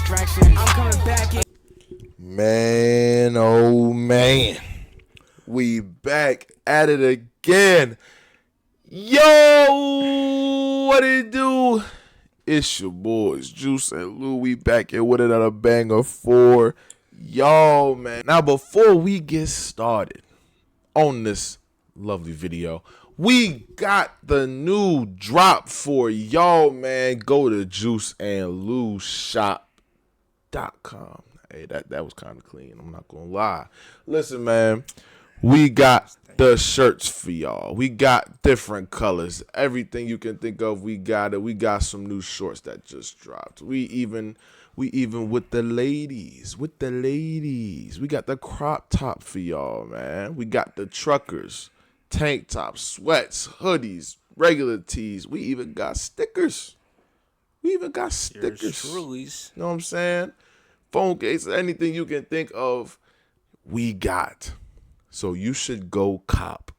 distraction. I'm coming back in. Man, oh man. We back at it again. Yo, what it do? It's your boys, Juice and Lou. We back here with another banger for y'all, man. Now, before we get started on this lovely video, we got the new drop for y'all, man. Go to juiceandloushop.com. Hey, that was kind of clean. I'm not gonna lie. Listen, man, we got the shirts for y'all. We got different colors. Everything you can think of, we got it. We got some new shorts that just dropped. We even with the ladies. We got the crop top for y'all, man. We got the truckers, tank tops, sweats, hoodies, regular tees. We even got stickers. You know what I'm saying? Phone case, anything you can think of, we got. So you should go cop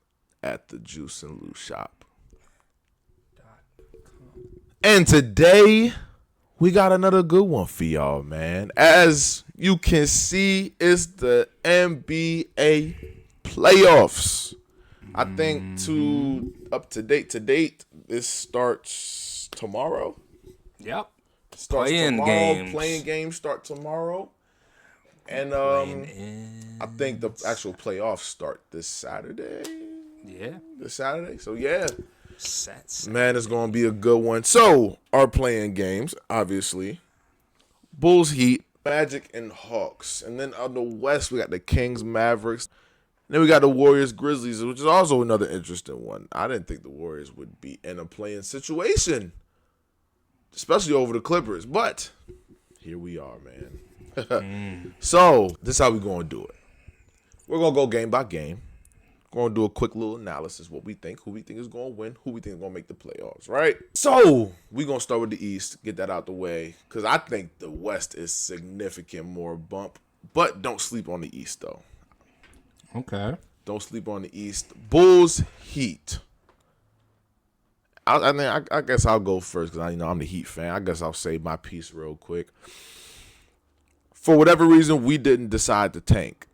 at the Juice and Lou shop. And today, we got another good one for y'all, man. As you can see, it's the NBA playoffs. I think to date, this starts tomorrow. Yep. Starts Playing tomorrow. games. Playing games start tomorrow. And I think the actual playoffs start this Saturday. Yeah. This Saturday. So yeah. Sets. Man, it's gonna be a good one. So our playing games, obviously. Bulls, Heat, Magic, and Hawks. And then on the West, we got the Kings, Mavericks. And then we got the Warriors, Grizzlies, which is also another interesting one. I didn't think the Warriors would be in a playing situation, especially over the Clippers. But here we are, man. So this is how we're going to do it. We're going to go game by game. We're going to do a quick little analysis, what we think, who we think is going to win, who we think is going to make the playoffs, right? So we're going to start with the East, get that out the way, because I think the West is significant more bump. But don't sleep on the East, though. Okay. Don't sleep on the East. Bulls, Heat. I guess I'll go first because I'm the Heat fan. I guess I'll say my piece real quick. For whatever reason, we didn't decide to tank.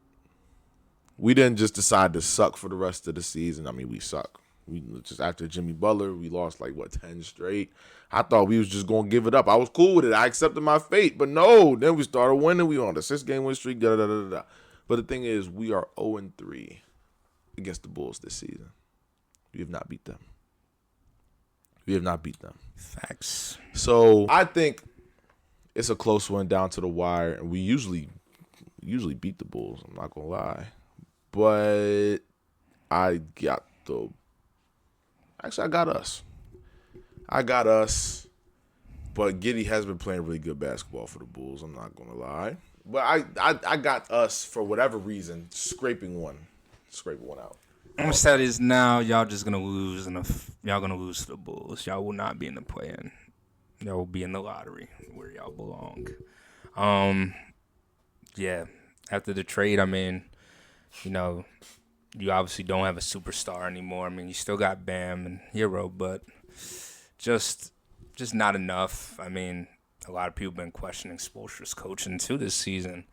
We didn't just decide to suck for the rest of the season. I mean, we suck. We just after Jimmy Butler, we lost 10 straight. I thought we was just gonna give it up. I was cool with it. I accepted my fate, but no. Then we started winning. We on the 6-game win streak. But the thing is, we are 0-3 against the Bulls this season. We have not beat them. Facts. So I think it's a close one down to the wire, and we usually beat the Bulls. I'm not gonna lie, but I got us. But Giddey has been playing really good basketball for the Bulls. I'm not gonna lie, but I got us for whatever reason scraping one out. I'm gonna say this now. Y'all just gonna lose, y'all gonna lose to the Bulls. Y'all will not be in the play-in. Y'all will be in the lottery where y'all belong. Yeah. After the trade, I mean, you obviously don't have a superstar anymore. I mean, you still got Bam and Hero, but just not enough. I mean, a lot of people have been questioning Spoelstra's coaching too this season.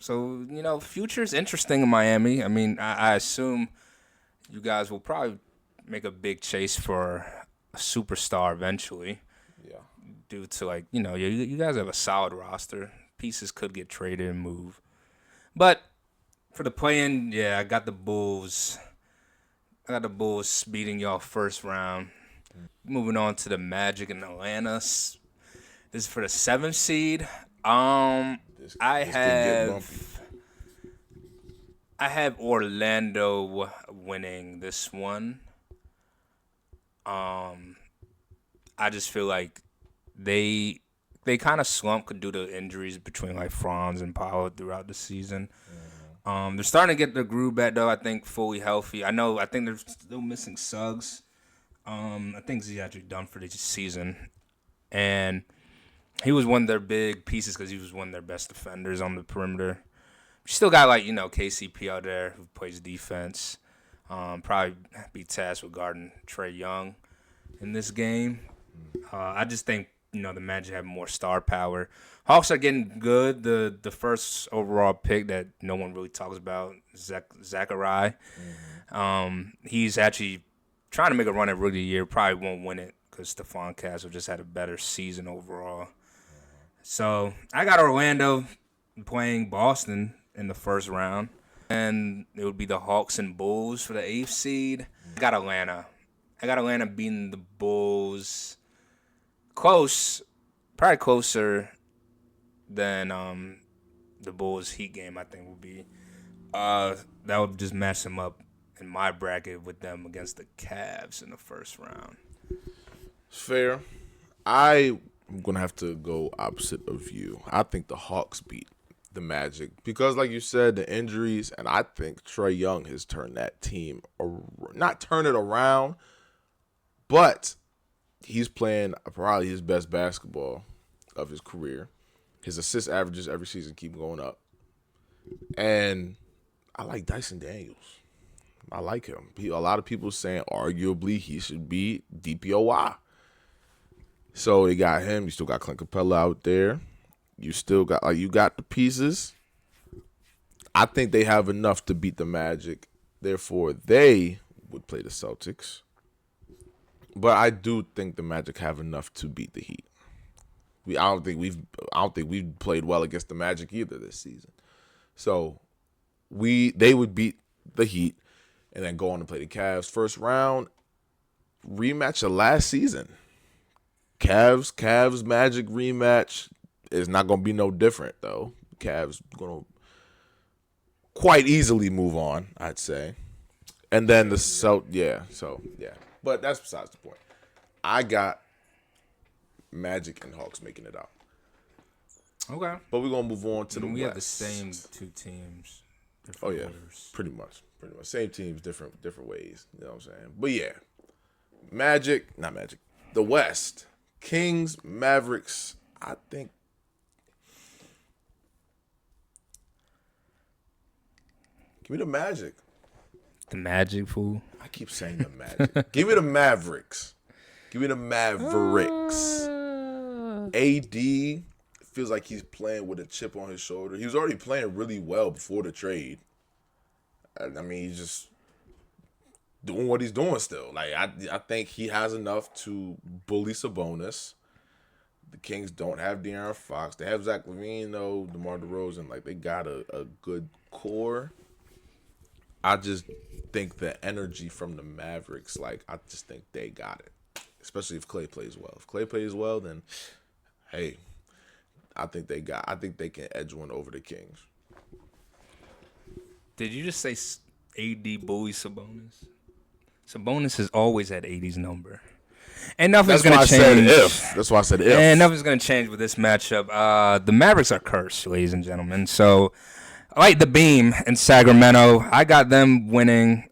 So, future's interesting in Miami. I mean, I assume you guys will probably make a big chase for a superstar eventually. Yeah. Due to, you guys have a solid roster. Pieces could get traded and move. But for the play-in, yeah, I got the Bulls. Beating y'all first round. Moving on to the Magic in Atlanta. This is for the 7th seed. I have Orlando winning this one. I just feel like they kind of slumped due to injuries between Franz and Powell throughout the season. Mm-hmm. They're starting to get their groove back though. I think fully healthy. I think they're still missing Suggs. I think he's actually done for the season, and he was one of their big pieces because he was one of their best defenders on the perimeter. You still got KCP out there who plays defense. Probably be tasked with guarding Trae Young in this game. I just think the Magic have more star power. Hawks are getting good. The first overall pick that no one really talks about, Zachary. He's actually trying to make a run at Rookie of the Year. Probably won't win it because Stephon Castle just had a better season overall. So I got Orlando playing Boston in the first round. And it would be the Hawks and Bulls for the 8th seed. I got Atlanta beating the Bulls close, probably closer than the Bulls Heat game, I think, would be. That would just match them up in my bracket with them against the Cavs in the first round. Fair. I'm going to have to go opposite of you. I think the Hawks beat the Magic because, like you said, the injuries, and I think Trae Young has turned that team, not turn it around, but he's playing probably his best basketball of his career. His assist averages every season keep going up. And I like Dyson Daniels. I like him. A lot of people saying arguably he should be DPOY. So they got him. You still got Clint Capella out there. You still got you got the pieces. I think they have enough to beat the Magic. Therefore, they would play the Celtics. But I do think the Magic have enough to beat the Heat. I don't think we've played well against the Magic either this season. So they would beat the Heat and then go on to play the Cavs. First round rematch of last season. Cavs Magic rematch is not going to be no different though. Cavs going to quite easily move on, I'd say. And then yeah. But that's besides the point. I got Magic and Hawks making it out. Okay. But we're going to move on to the West. We have the same two teams. Oh, yeah. Pretty much. Same teams, different ways. You know what I'm saying? But, yeah. The West. Kings, Mavericks, I think. Give me the Magic. The Magic, fool? I keep saying the Magic. Give me the Mavericks. Give me the Mavericks. AD feels like he's playing with a chip on his shoulder. He was already playing really well before the trade. I mean, he's just doing what he's doing still. Like I think he has enough to bully Sabonis. The Kings don't have De'Aaron Fox. They have Zach LaVine, though, DeMar DeRozan. Like, they got a good core. I just think the energy from the Mavericks, like, I just think they got it. Especially if Clay plays well. If Clay plays well, then, hey, I think they can edge one over the Kings. Did you just say AD bully Sabonis? Sabonis has always had AD's number. And nothing's going to change. That's why I said if. And nothing's going to change with this matchup. The Mavericks are cursed, ladies and gentlemen. So, I like the Beam in Sacramento. I got them winning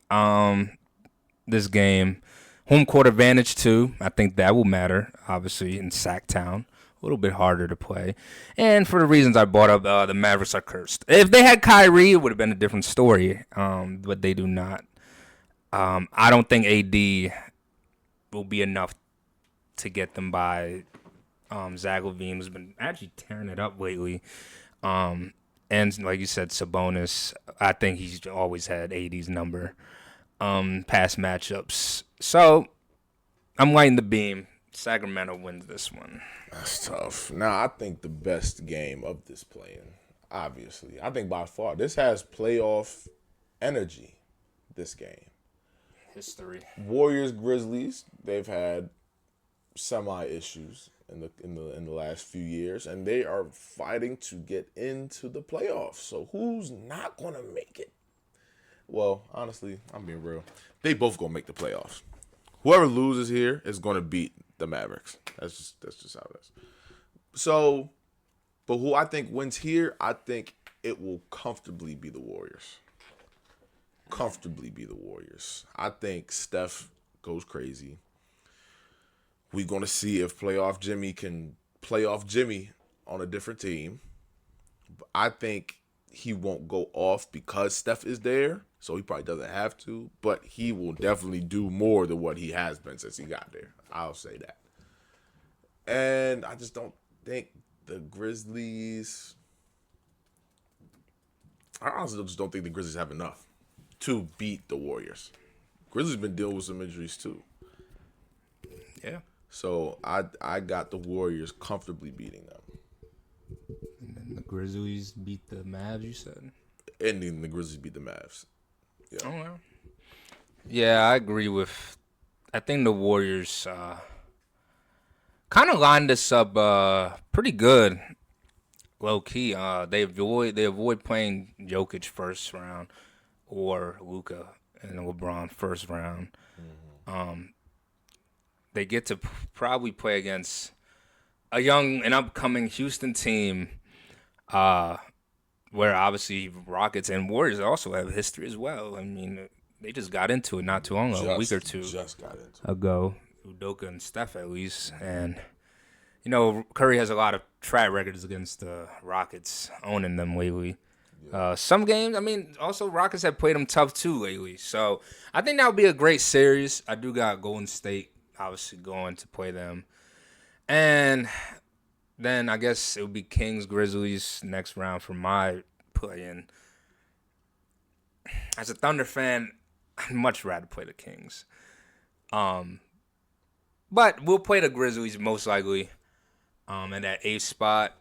this game. Home court advantage, too. I think that will matter, obviously, in Sacktown. A little bit harder to play. And for the reasons I brought up, the Mavericks are cursed. If they had Kyrie, it would have been a different story. But they do not. I don't think AD will be enough to get them by Zach LaVine, who's been actually tearing it up lately. And like you said, Sabonis, I think he's always had AD's number past matchups. So I'm lighting the Beam. Sacramento wins this one. That's tough. Now, I think the best game of this play-in, obviously, I think by far, this has playoff energy, this game. History. Warriors, Grizzlies, they've had semi-issues in the last few years, and they are fighting to get into the playoffs. So who's not going to make it? Well, honestly, I'm being real. They both going to make the playoffs. Whoever loses here is going to beat the Mavericks. That's just how it is. So, but who I think wins here, I think it will comfortably be the Warriors. I think Steph goes crazy. We're going to see if playoff Jimmy can play off Jimmy on a different team. I think he won't go off because Steph is there, so he probably doesn't have to, but he will definitely do more than what he has been since he got there. I'll say that. And I just don't think the Grizzlies. I honestly just don't think the Grizzlies have enough to beat the Warriors. Grizzlies been dealing with some injuries too. Yeah. So I got the Warriors comfortably beating them. And then the Grizzlies beat the Mavs, you said? And then the Grizzlies beat the Mavs. Yeah. Oh, well. Yeah, I agree with. I think the Warriors kind of lined us up pretty good, low key. They avoid playing Jokic first round or Luka and LeBron first round. They get to probably play against a young and upcoming Houston team, where obviously Rockets and Warriors also have history as well. I mean, they just got into it not too long ago, a week or two Just got into it. ago. Udoka and Steph, at least. And, Curry has a lot of track records against the Rockets, owning them lately. Some games, also Rockets have played them tough too lately. So I think that would be a great series. I do got Golden State, obviously, going to play them. And then I guess it would be Kings, Grizzlies next round for my play-in. As a Thunder fan, I'd much rather play the Kings. But we'll play the Grizzlies most likely in that 8th spot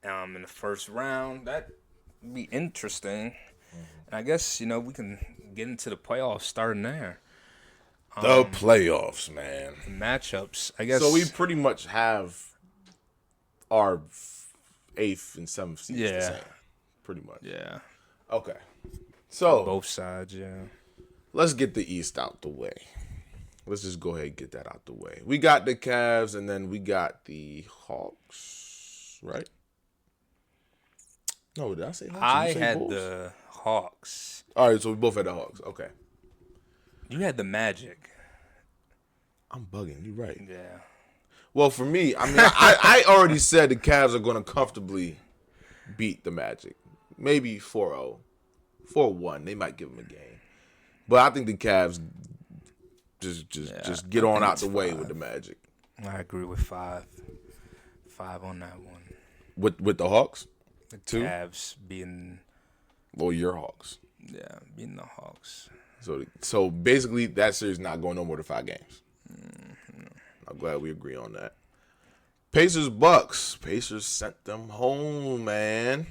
in the first round. That would be interesting. And I guess, we can get into the playoffs starting there. The playoffs, man. Matchups, I guess. So we pretty much have our 8th and 7th seeds the same. Pretty much. Yeah. Okay. So Both sides, yeah. let's get the East out the way. Let's just go ahead and get that out the way. We got the Cavs, and then we got the Hawks, right? No, did I say Hawks? I Did you say had Bulls? the Hawks. All right, so we both had the Hawks. Okay. You had the Magic. I'm bugging. You're right. Yeah. Well, for me, I already said the Cavs are going to comfortably beat the Magic. Maybe 4-0. 4-1. They might give them a game. But I think the Cavs just get on out the way with the Magic. I agree with 5. 5 on that one. With the Hawks? The 2? Cavs being, Or your Hawks. being the Hawks. So basically, that series not going no more than 5 games. I'm glad we agree on that. Pacers Bucks. Pacers sent them home, man.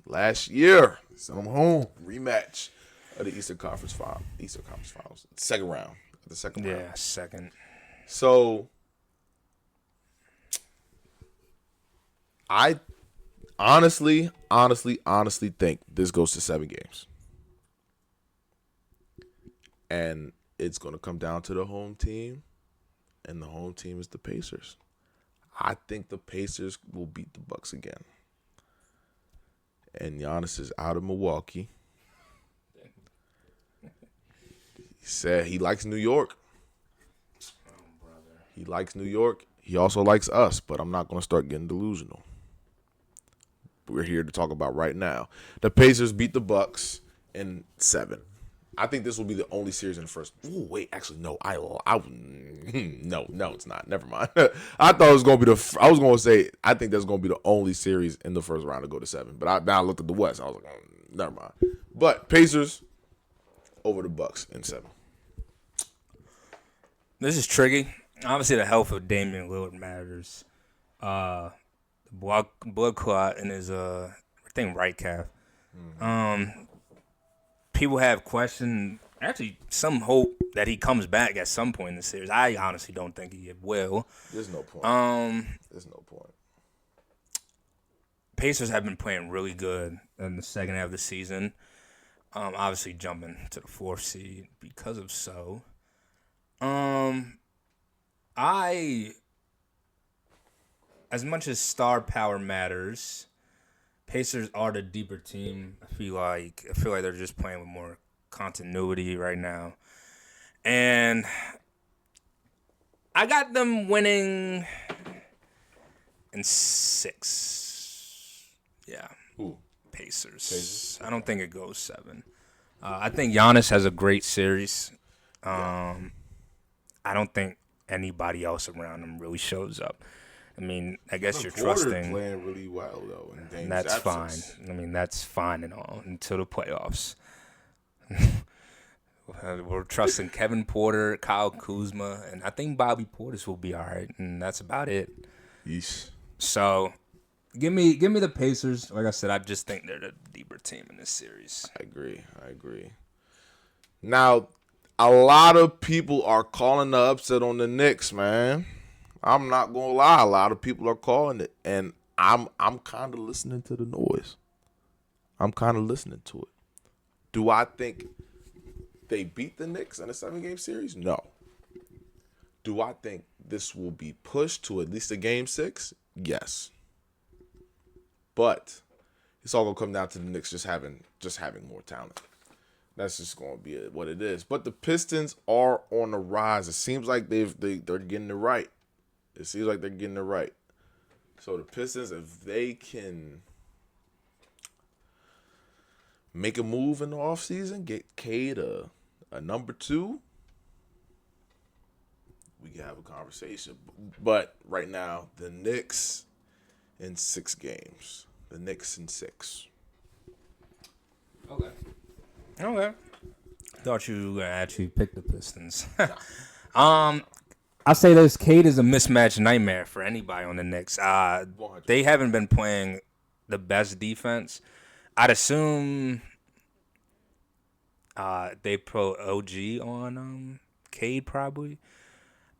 Last year, sent them home. Rematch of the Eastern Conference Finals. Second round. The second round. Yeah, second. So I honestly think this goes to 7 games. And it's going to come down to the home team. And the home team is the Pacers. I think the Pacers will beat the Bucks again. And Giannis is out of Milwaukee. He said he likes New York. He likes New York. He also likes us, but I'm not going to start getting delusional. We're here to talk about right now. The Pacers beat the Bucks in 7. I think this will be the only series in the first. Ooh, wait, actually, no. No, it's not. Never mind. I thought it was going to be I was going to say, I think that's going to be the only series in the first round to go to 7. But now I looked at the West. I was like, never mind. But Pacers over the Bucks in 7. This is tricky. Obviously, the health of Damian Lillard matters. Blood clot in his, right calf. People have questioned, actually, some hope that he comes back at some point in the series. I honestly don't think he will. There's no point. There's no point. Pacers have been playing really good in the second half of the season. Obviously, jumping to the 4th seed because of so. As much as star power matters, Pacers are the deeper team. I feel like they're just playing with more continuity right now. And I got them winning in 6. Yeah. Who? Pacers. I don't think it goes 7. I think Giannis has a great series. I don't think anybody else around him really shows up. I mean, I guess you're Porter trusting. playing really well though in Dame's And that's absence. fine. I mean, that's fine and all until the playoffs. We're trusting Kevin Porter, Kyle Kuzma, and I think Bobby Portis will be all right, and that's about it. Yeesh. So, give me the Pacers. Like I said, I just think they're the deeper team in this series. I agree. Now, a lot of people are calling the upset on the Knicks, man. I'm not gonna lie, a lot of people are calling it, and I'm kind of listening to the noise. I'm kind of listening to it. Do I think they beat the Knicks in a 7-game series? No. Do I think this will be pushed to at least a game 6? Yes. But it's all gonna come down to the Knicks just having more talent. That's just gonna be what it is. But the Pistons are on the rise. It seems like they're getting it right. It seems like they're getting it right. So the Pistons, if they can make a move in the offseason, get Cade a number 2, we can have a conversation. But right now, the Knicks in 6 games. The Knicks in 6. Okay. Thought you were gonna actually pick the Pistons. I say this: Cade is a mismatch nightmare for anybody on the Knicks. They haven't been playing the best defense. I'd assume they pro OG on Cade probably.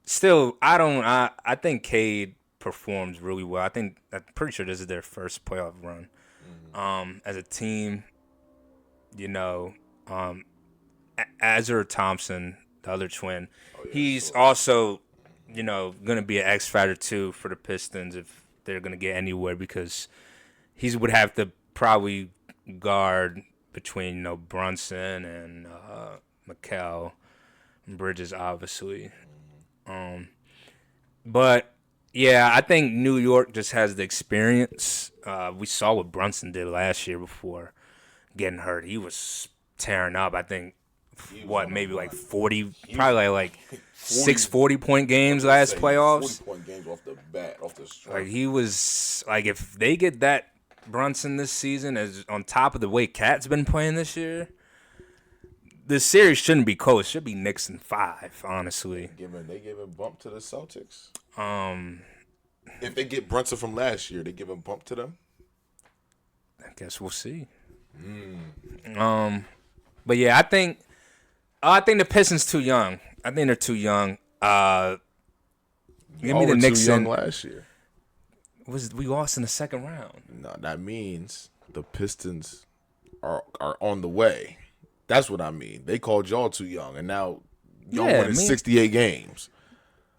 Still, I think Cade performs really well. I'm pretty sure this is their first playoff run as a team. You know, Azur Thompson, the other twin, he's also, going to be an X factor too for the Pistons if they're going to get anywhere, because he would have to probably guard between Brunson and Mikal Bridges, obviously. But yeah, I think New York just has the experience. We saw what Brunson did last year before getting hurt. He was tearing up. I think maybe like 40, probably like 6 40-point games last playoffs. 40-point games off the bat, off the start. Like he was like, if they get that Brunson this season, as on top of the way Cat's been playing this year, this series shouldn't be close. It should be Knicks in 5, honestly. They give a bump to the Celtics. If they get Brunson from last year, they give a bump to them. I guess we'll see. But yeah, I think the Pistons too young. I think they're too young. Give me the Knicks too young last year. We lost in the second round. No, that means the Pistons are on the way. That's what I mean. They called y'all too young, and now y'all winning 68 games.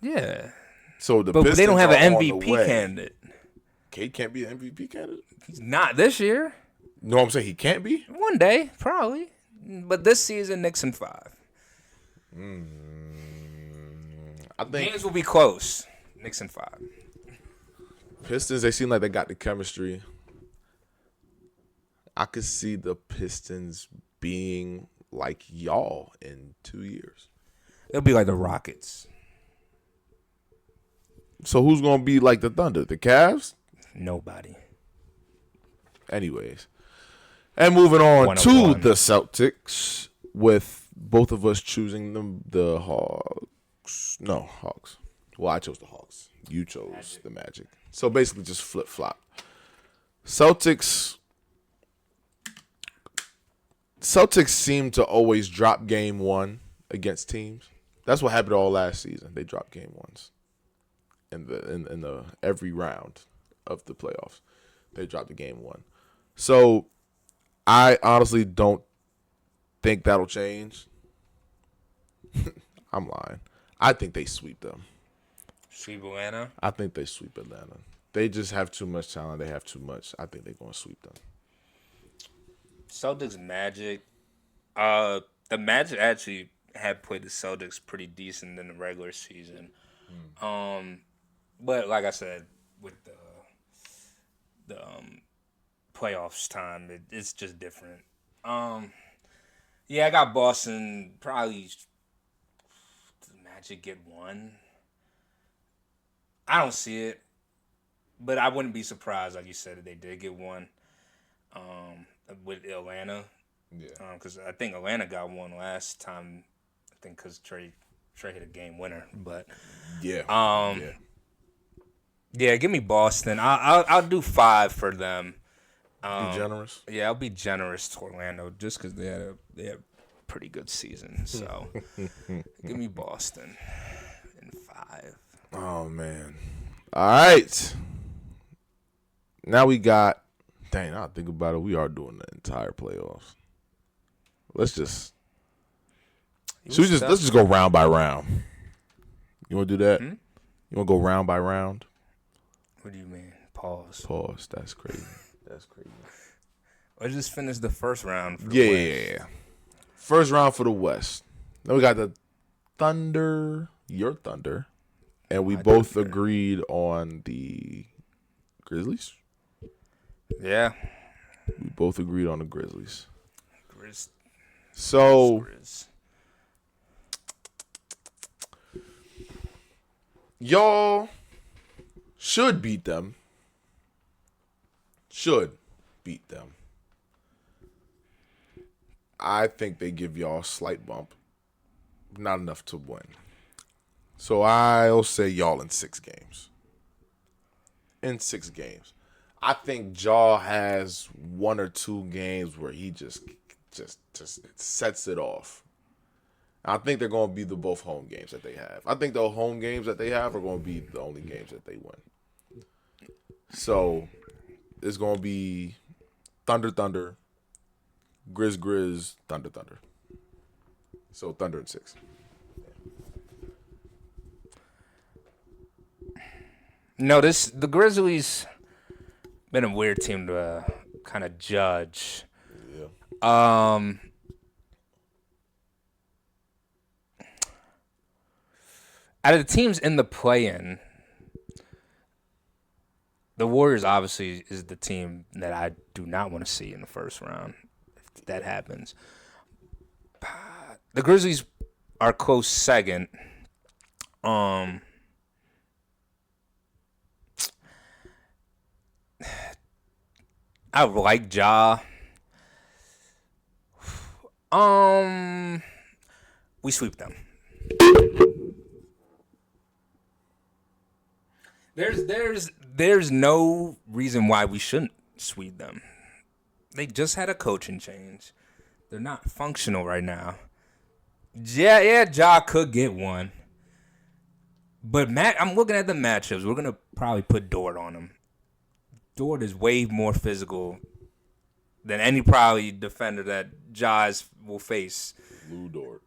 Yeah. So but they don't have an MVP candidate. Cade can't be an MVP candidate? He's not this year. No, I'm saying he can't be? One day, probably. But this season, Knicks in 5. I think games will be close. Knicks in 5. Pistons, they seem like they got the chemistry. I could see the Pistons being like y'all in 2 years. They'll be like the Rockets. So who's going to be like the Thunder? The Cavs? Nobody. Anyways. And moving on to 101. the Celtics, with both of us choosing the Hawks. No, Hawks. Well, I chose the Hawks. You chose the Magic. So basically just flip-flop. Celtics seem to always drop game 1 against teams. That's what happened all last season. They dropped game 1s in the every round of the playoffs. They dropped the game 1. So I honestly don't think that'll change. I'm lying. I think they sweep them. Sweep Atlanta? I think they sweep Atlanta. They just have too much talent. They have too much. I think they're going to sweep them. Celtics Magic. The Magic actually had played the Celtics pretty decent in the regular season. But like I said, with the playoffs time, it's just different. Yeah, I got Boston. Probably the Magic get 1. I don't see it. but I wouldn't be surprised, like you said, if they did get one with Atlanta. Yeah. Because I think Atlanta got one last time. I think because Trey hit a game winner. But Yeah. yeah, give me Boston. I'll do 5 for them. Be generous. Yeah, I'll be generous to Orlando just because they had a pretty good season. So give me Boston in 5. Oh man. All right. Now we got. Dang, I think about it. We are doing the entire playoffs. Let's just. Let's just go round by round. You want to do that? You want to go round by round? What do you mean? Pause. That's crazy. Let's just finish the first round. For the West. Yeah. First round for the West. Then we got the Thunder. Your Thunder. And we both agreed on the Grizzlies. Yeah. We both agreed on the Grizzlies. Grizz. So, y'all should beat them. I think they give y'all a slight bump. Not enough to win. So I'll say y'all in 6 games. I think Ja has 1 or 2 games where he just sets it off. I think they're going to be the both home games that they have. I think the home games that they have are going to be the only games that they win. So it's going to be Thunder, Grizz, Thunder. So Thunder in 6. No, the Grizzlies been a weird team to kind of judge. Yeah. Out of the teams in the play-in, the Warriors obviously is the team that I do not want to see in the first round if that happens. The Grizzlies are close second. I like Ja. We sweep them. There's no reason why we shouldn't sweep them. They just had a coaching change. They're not functional right now. Yeah, Ja could get one. But I'm looking at the matchups. We're gonna probably put Dort on him. Dort is way more physical than any probably defender that Ja's will face. Lou Dort.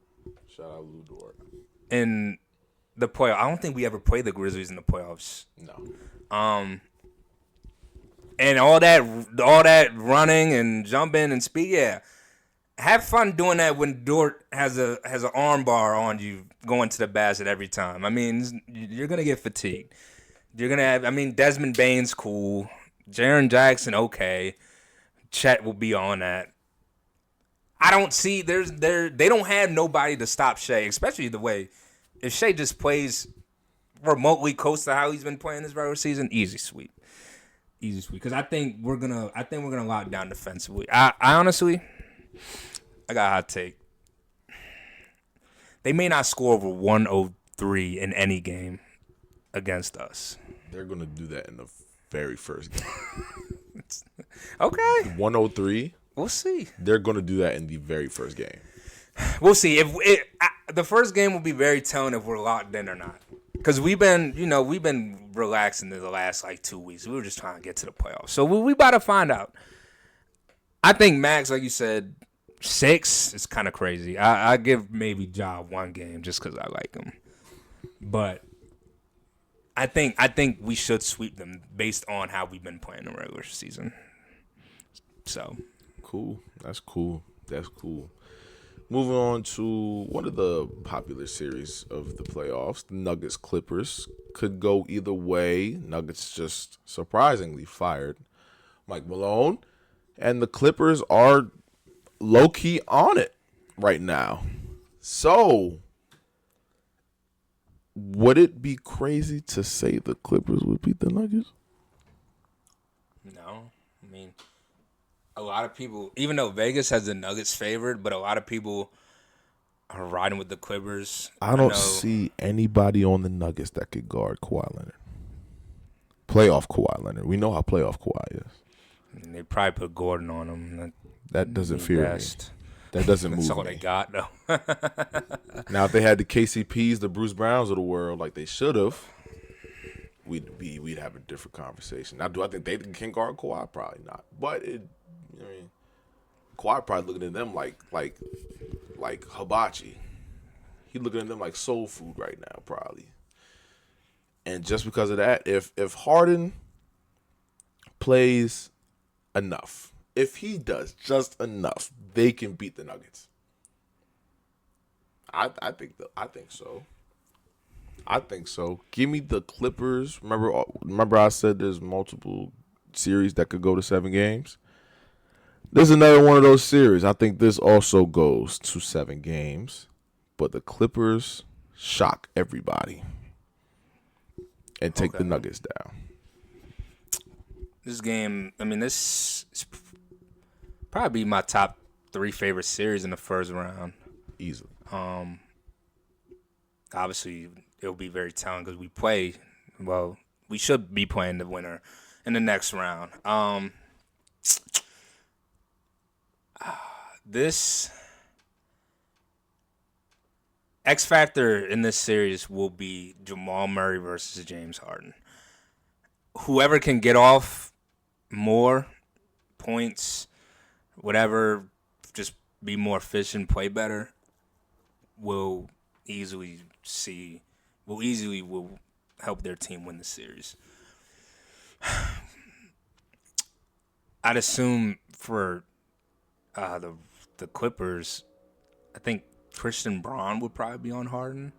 Shout out Lou Dort. In the playoffs. I don't think we ever played the Grizzlies in the playoffs. No. And all that running and jumping and speed, yeah. Have fun doing that when Dort has an arm bar on you going to the basket every time. I mean, you're gonna get fatigued. You're gonna have. I mean, Desmond Bane's cool. Jaren Jackson, okay. Chet will be on that. I don't see they don't have nobody to stop Shea, especially the way if Shea just plays remotely close to how he's been playing this regular season, easy sweep. Because I think we're gonna lock down defensively. I honestly, I got a hot take. They may not score over 103 in any game against us. They're gonna do that in the very first game. Okay. 103. We'll see. They're gonna do that in the very first game. We'll see. The first game will be very telling if we're locked in or not. Because we've been relaxing in the last 2 weeks. We were just trying to get to the playoffs. So we about to find out. I think Max, like you said, 6 is kind of crazy. I give maybe Ja 1 game just because I like him. But I think we should sweep them based on how we've been playing the regular season. So cool. That's cool. Moving on to one of the popular series of the playoffs, the Nuggets Clippers. Could go either way. Nuggets just surprisingly fired Mike Malone, and the Clippers are low-key on it right now. So, would it be crazy to say the Clippers would beat the Nuggets? No, I mean, a lot of people, even though Vegas has the Nuggets favored, but a lot of people are riding with the Clippers. I don't know see anybody on the Nuggets that could guard Kawhi Leonard. Playoff Kawhi Leonard. We know how playoff Kawhi is. they probably put Gordon on him. That doesn't fear me. That doesn't move That's all me. they got, though. Now, if they had the KCPs, the Bruce Browns of the world, like they should have, we'd have a different conversation. Now, do I think they can guard Kawhi? Probably not. But Kawhi probably looking at them like hibachi. He looking at them like soul food right now, probably. And just because of that, if Harden plays enough, if he does just enough, they can beat the Nuggets. I think so. I think so. Give me the Clippers. Remember I said there's multiple series that could go to 7 games? There's another one of those series. I think this also goes to 7 games. But the Clippers shock everybody and take the Nuggets down. This game, I mean, this is probably my top 3 favorite series in the first round. Easily. Obviously, it'll be very telling because we should be playing the winner in the next round. This X factor in this series will be Jamal Murray versus James Harden. Whoever can get off more points, whatever, just be more efficient, play better, will help their team win the series. I'd assume for the Clippers, I think Christian Braun would probably be on Harden.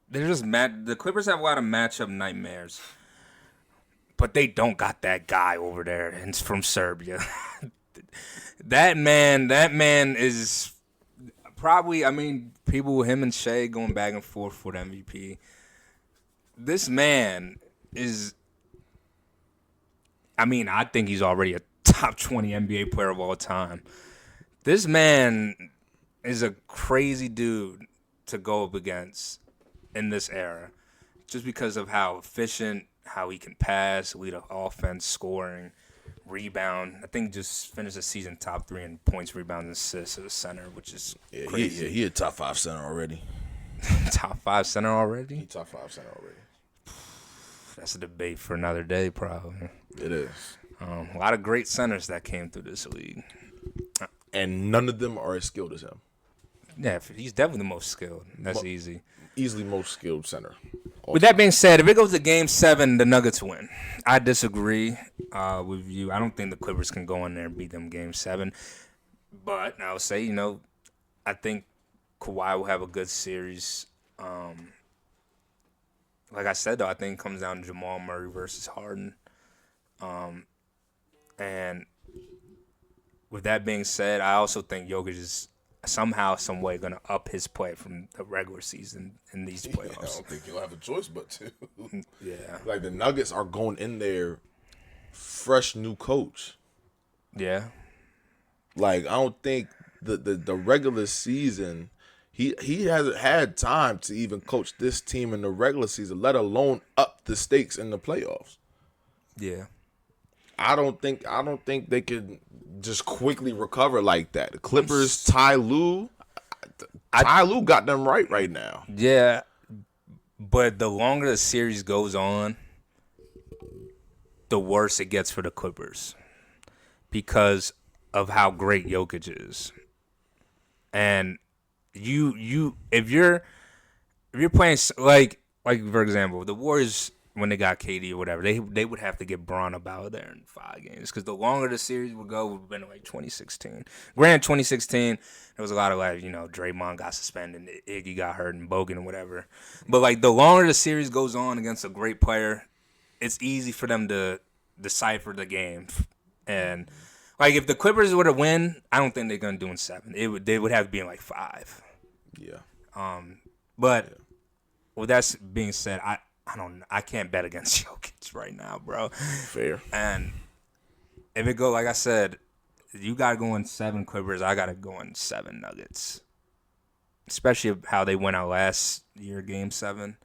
They're just mad. The Clippers have a lot of matchup nightmares, but they don't got that guy over there, and it's from Serbia. That man is probably. I mean, people, him and Shea going back and forth for the MVP. This man is. I mean, I think he's already a top 20 NBA player of all time. This man is a crazy dude to go up against in this era, just because of how efficient, how he can pass, lead an offense, scoring, rebound. I think just finished the season top 3 in points, rebounds, and assists at the center, which is crazy. He a top 5 center already. Top 5 center already? He top 5 center already. That's a debate for another day, probably. It is. A lot of great centers that came through this league. And none of them are as skilled as him. Yeah, he's definitely the most skilled. That's easy. Easily most skilled center. With that being said, if it goes to Game 7, the Nuggets win. I disagree with you. I don't think the Clippers can go in there and beat them Game 7. But I would say, I think Kawhi will have a good series. Like I said, though, I think it comes down to Jamal Murray versus Harden. And with that being said, I also think Jokic is somehow, some way going to up his play from the regular season in these playoffs. I don't think he'll have a choice but to. Yeah. Like the Nuggets are going in there, fresh new coach. Yeah. Like I don't think the regular season, he hasn't had time to even coach this team in the regular season, let alone up the stakes in the playoffs. Yeah. I don't think they can just quickly recover like that. The Clippers, Ty Lue got them right now. Yeah, but the longer the series goes on, the worse it gets for the Clippers because of how great Jokic is. And if you're playing like for example, the Warriors, when they got KD or whatever, they would have to get Braun up out of there in 5 games because the longer the series would go, would have been like 2016. Granted, 2016, there was a lot of Draymond got suspended, Iggy got hurt, and Bogan and whatever. But like the longer the series goes on against a great player, it's easy for them to decipher the game. And like if the Clippers were to win, I don't think they're gonna do in 7. They would have to be in like 5. Yeah. But with that being said, I can't bet against Jokic right now, bro. Fair. And if it go like I said, you gotta go in 7 Clippers. I gotta go in 7 Nuggets. Especially how they went out last year, Game 7.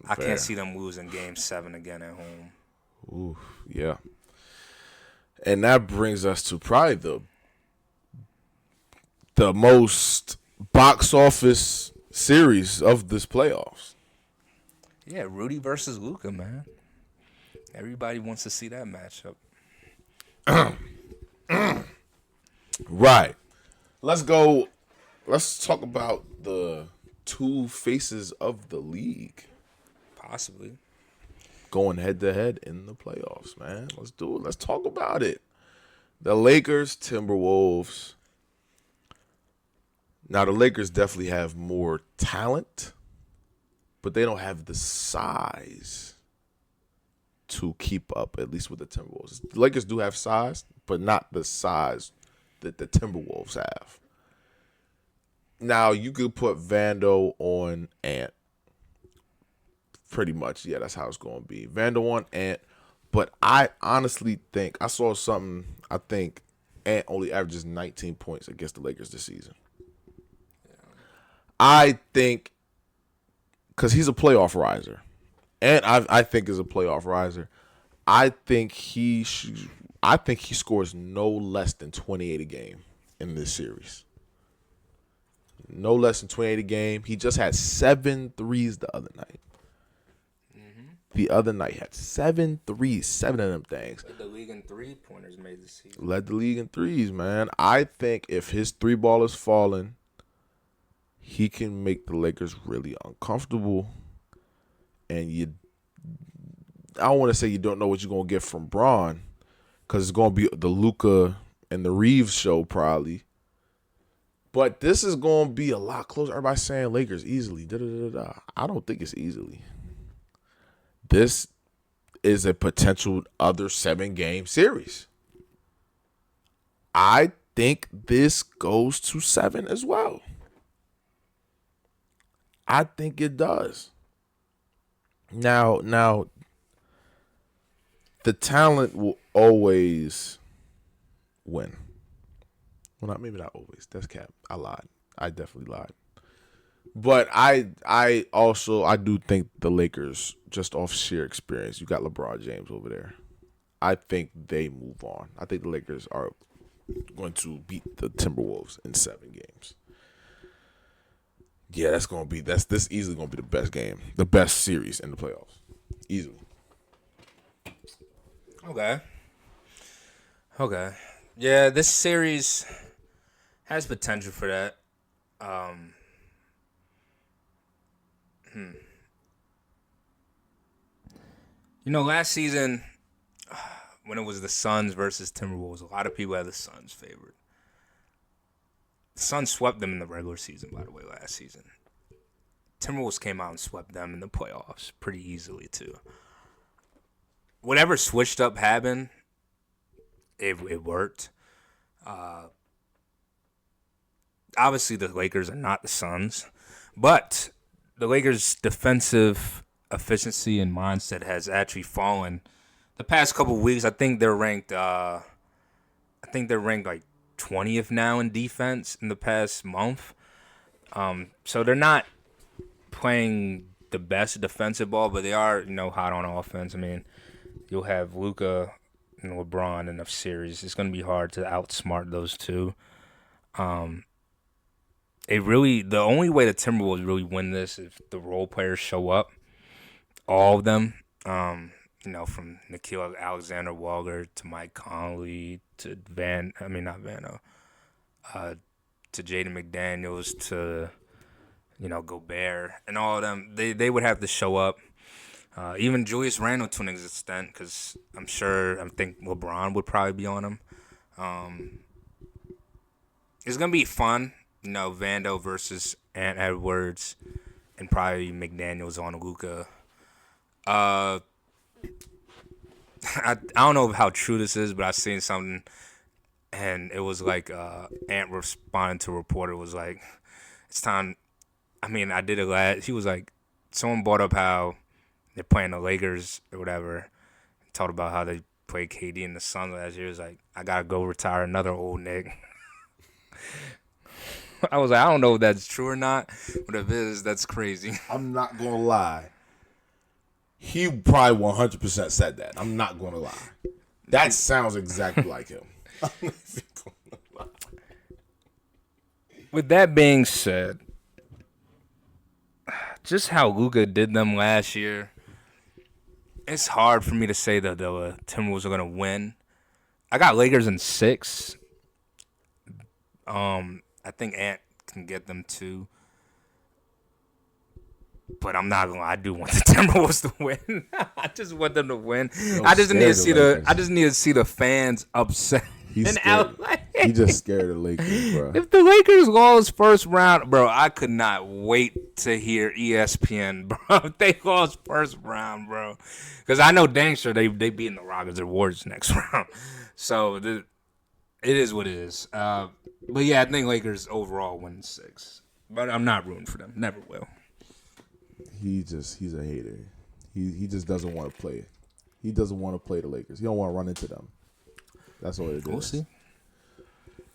I Fair. can't see them losing Game 7 again at home. Ooh, yeah. And that brings us to probably the most box office series of this playoffs. Yeah, Rudy versus Luka, man. Everybody wants to see that matchup. Right. Let's go. Let's talk about the two faces of the league Possibly. going head to head in the playoffs, man. Let's do it. Let's talk about it. The Lakers, Timberwolves. Now, the Lakers definitely have more talent, but they don't have the size to keep up, at least with the Timberwolves. The Lakers do have size, but not the size that the Timberwolves have. Now, you could put Vando on Ant. Pretty much, yeah, that's how it's going to be. Vando on Ant. But I honestly think, I saw something, I think Ant only averages 19 points against the Lakers this season. I think, because he's a playoff riser. And I think is a playoff riser. I think he scores no less than 28 a game in this series. No less than 28 a game. He just had 7 threes the other night. The other night had 7 threes, 7 of them things. Led the league in 3-pointers made this season. Led the league in threes, man. I think if his 3 ball is falling, he can make the Lakers really uncomfortable. And I don't want to say you don't know what you're going to get from Braun, because it's going to be the Luka and the Reeves show probably. But this is going to be a lot closer. Everybody's saying Lakers easily. I don't think it's easily. This is a potential other 7-game series. I think this goes to 7 as well. I think it does. Now, the talent will always win. Well, maybe not always. That's cap. I lied. I definitely lied. But I do think the Lakers, just off sheer experience, you got LeBron James over there. I think they move on. I think the Lakers are going to beat the Timberwolves in 7 games. Yeah, this easily gonna be the best game, the best series in the playoffs, easily. Okay. Yeah, this series has potential for that. Last season, when it was the Suns versus Timberwolves, a lot of people had the Suns favored. The Suns swept them in the regular season, by the way, last season. Timberwolves came out and swept them in the playoffs pretty easily, too. Whatever switched up happened, it worked. Obviously, the Lakers are not the Suns, but the Lakers' defensive efficiency and mindset has actually fallen the past couple of weeks. I think they're ranked like 20th now in defense in the past month. So they're not playing the best defensive ball, but they are, hot on offense. I mean, you'll have Luka and LeBron in a series. It's going to be hard to outsmart those two. The only way the Timberwolves really win this is if the role players show up, all of them. From Nickeil Alexander-Walker to Mike Conley to to Jaden McDaniels to Gobert and all of them. They would have to show up. Even Julius Randle to an extent, because I think LeBron would probably be on him. It's gonna be fun. Vando versus Ant Edwards, and probably McDaniels on Luka. I don't know how true this is, but I seen something, and it was like Ant responding to a reporter was like, "It's time." I mean, I did it last. He was like, someone brought up how they're playing the Lakers or whatever. Talked about how they played KD and the Suns last year. It's like, I gotta go retire another old nigga. I was like, I don't know if that's true or not, but if it is, that's crazy. I'm not gonna lie. He probably 100% said that. I'm not gonna lie. That sounds exactly like him. With that being said, just how Luka did them last year, it's hard for me to say that the Timberwolves are gonna win. I got Lakers in 6. I think Ant can get them 2. But I'm not gonna lie, I do want the Timberwolves to win. I just want them to win. I just need to see the fans upset. He's in scared. LA. He just scared of Lakers, bro. If the Lakers lost first round, bro, I could not wait to hear ESPN, bro. If they lost first round, bro, because I know dang sure they beating the Rockets or Warriors next round. So it is what it is. But yeah, I think Lakers overall win 6. But I'm not rooting for them. Never will. He's a hater. He just doesn't want to play. He doesn't want to play the Lakers. He don't want to run into them. That's what it is. We'll see.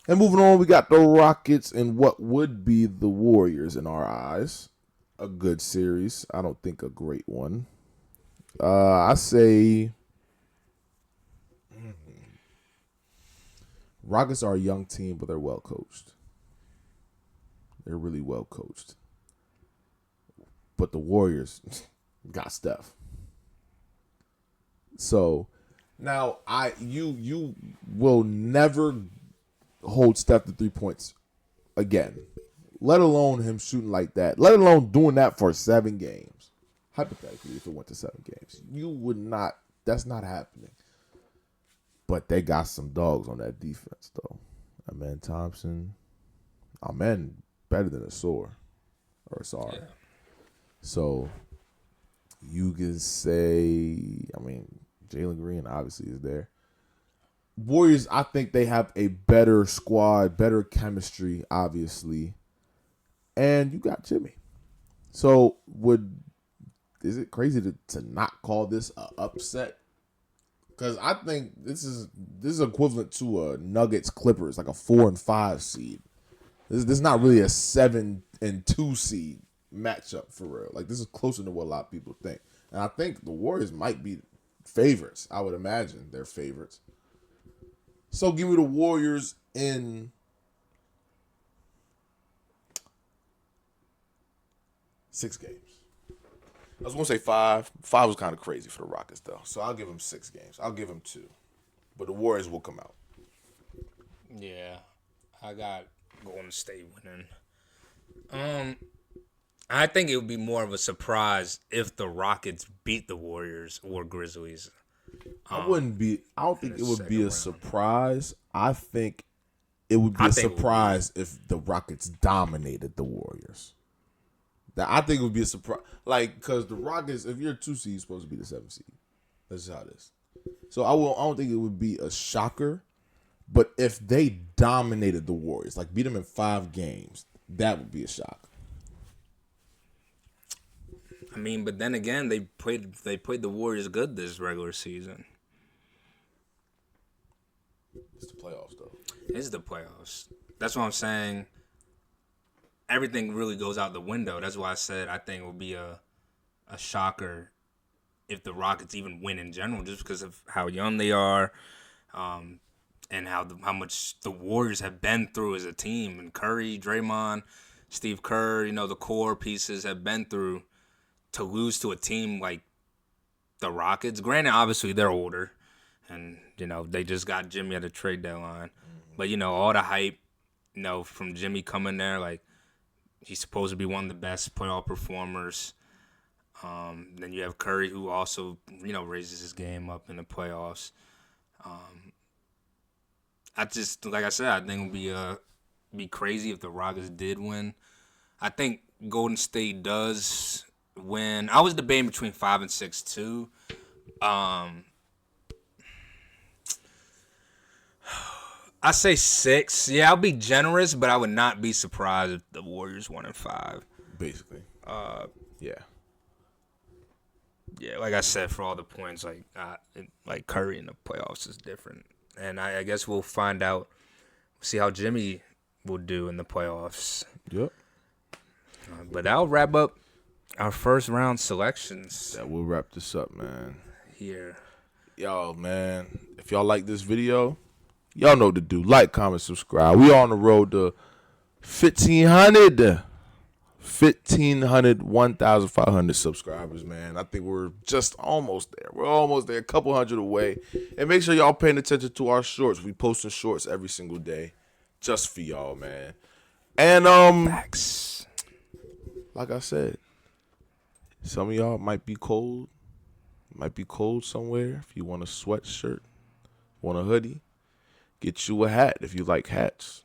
And moving on, we got the Rockets and what would be the Warriors in our eyes. A good series. I don't think a great one. I say Rockets are a young team, but they're well coached. They're really well coached. But the Warriors got Steph. So now you will never hold Steph to 3 points again. Let alone him shooting like that. Let alone doing that for 7 games. Hypothetically, if it went to 7 games. You would not. That's not happening. But they got some dogs on that defense, though. Amen Thompson. Amen better than Asar. Yeah. So you can say, Jalen Green obviously is there. Warriors, I think they have a better squad, better chemistry, obviously. And you got Jimmy. So is it crazy to not call this an upset? Because I think this is equivalent to a Nuggets Clippers, like a 4 and 5 seed. This is not really a 7 and 2 seed matchup for real. Like, this is closer to what a lot of people think. And I think the Warriors might be favorites. I would imagine they're favorites. So give me the Warriors in 6 games. I was going to say 5. 5 was kind of crazy for the Rockets, though. So I'll give them 6 games. I'll give them 2. But the Warriors will come out. Yeah. I got Golden State winning. I think it would be more of a surprise if the Rockets beat the Warriors or Grizzlies. I don't think it would be a surprise. I think it would be a surprise if the Rockets dominated the Warriors. I think it would be a surprise. Like, because the Rockets, if you're a 2 seed, you're supposed to be the 7 seed. That's just how it is. So I don't think it would be a shocker. But if they dominated the Warriors, like beat them in 5 games, that would be a shock. But then again, they played the Warriors good this regular season. It's the playoffs, though. It's the playoffs. That's what I'm saying. Everything really goes out the window. That's why I said I think it would be a shocker if the Rockets even win in general, just because of how young they are, and how much the Warriors have been through as a team. And Curry, Draymond, Steve Kerr, the core pieces have been through. To lose to a team like the Rockets, granted, obviously they're older, and they just got Jimmy at the trade deadline, but all the hype, from Jimmy coming there, like he's supposed to be one of the best playoff performers. Then you have Curry, who also raises his game up in the playoffs. Like I said, I think it would be crazy if the Rockets did win. I think Golden State does win. I was debating between 5 and 6 too. I say 6. Yeah, I'll be generous, but I would not be surprised if the Warriors won in 5. Basically. Yeah. Yeah, like I said, for all the points, like Curry in the playoffs is different, and I guess we'll find out. See how Jimmy will do in the playoffs. Yep. But that'll wrap up our first round selections That will wrap this up, man. here. Y'all, man, if y'all like this video, y'all know what to do. Like, comment, subscribe. We on the road to 1,500, 1,500 subscribers, man. I think we're just almost there. We're almost there, a couple hundred away. And make sure y'all paying attention to our shorts. We posting shorts every single day, just for y'all, man. And Facts. like I said, some of y'all might be cold. Might be cold somewhere. If you want a sweatshirt, want a hoodie, get you a hat if you like hats.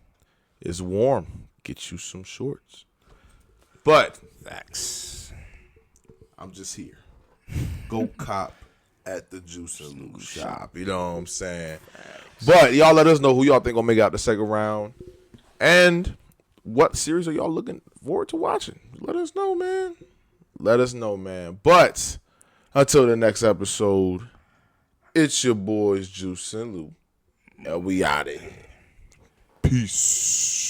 It's warm. Get you some shorts. But Facts. I'm just here. Go cop at the Juice and Lou shop. You know what I'm saying? But y'all let us know who y'all think gonna make out the second round. And what series are y'all looking forward to watching? Let us know, man. Let us know, man. But until the next episode, it's your boys Juice and Lou. And we out of here. Peace.